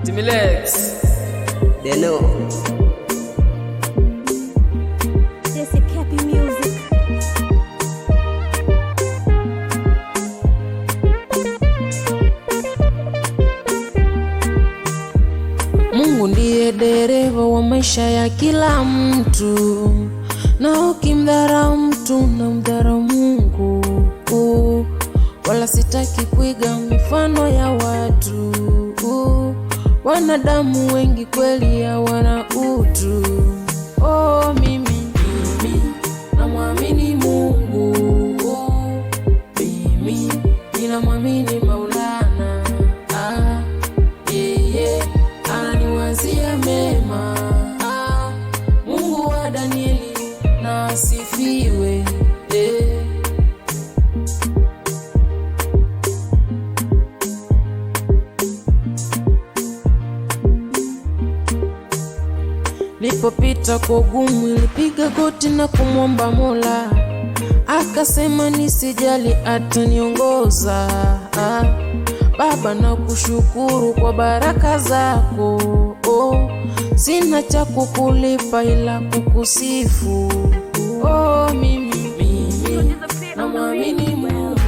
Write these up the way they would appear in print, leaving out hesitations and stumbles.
Timilex Deno Jesse Cappy Music. Mungu ndiye dereva wa maisha ya kila mtu, na ukimdharau mtu na mdharau Mungu. Wala sitaki kuiga mifano ya watu, wanadamu wengi kweli hawana utu. Mimi namwamini Mungu, mimi ninamwamini Maulana. Yeye ananiwazia mema. Mungu wa Danieli na asifiwe. Nilipopita kwa ugumu, nilipiga goti na kumwomba Mola, akasema nisijali, ataniongoza. Baba, nakushukuru kwa baraka zako. Sina cha kukulipa ila kukusifu. Mimi namwamini Mungu,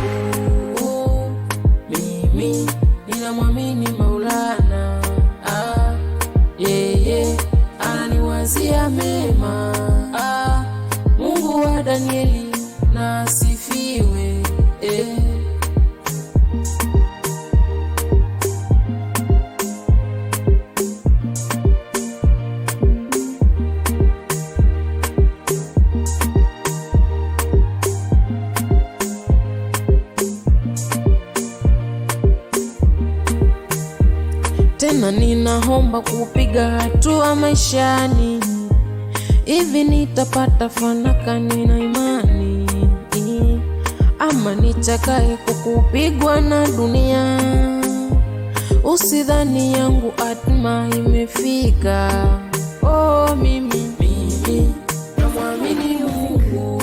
mimi ninamwamini Maulana. Yeye ananiwazia mema. Mungu wa Danieli na asifiwe. Tena ninaomba kupiga hatua maishani, hivi nitapata fanaka, nina imani, ama nichakae kukupigwa na dunia. Usidhani yangu hatima imefika. Mimi namwamini Mungu,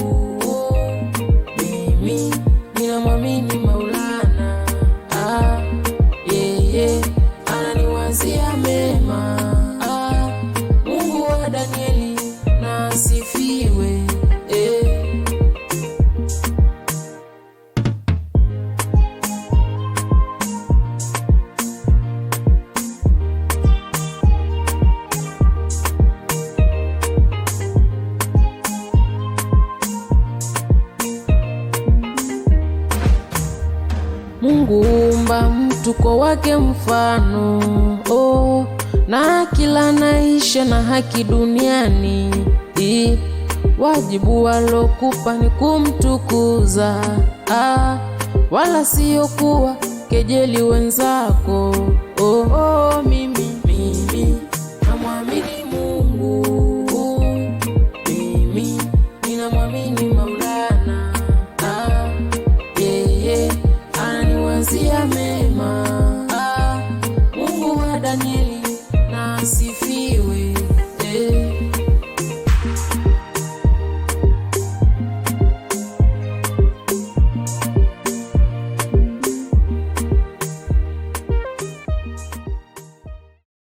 mimi ninamwamini Maulana. Yeye ananiwazia mema. Mungu wa Danieli na asifiwe. Mungu umba mtu kwa wake mfano, na kila naisha na haki duniani. Wajibu walokupa ni kumtukuza, wala sio kuwa kejeli wenzako. Mimi namwamini Mungu, mimi ninamwamini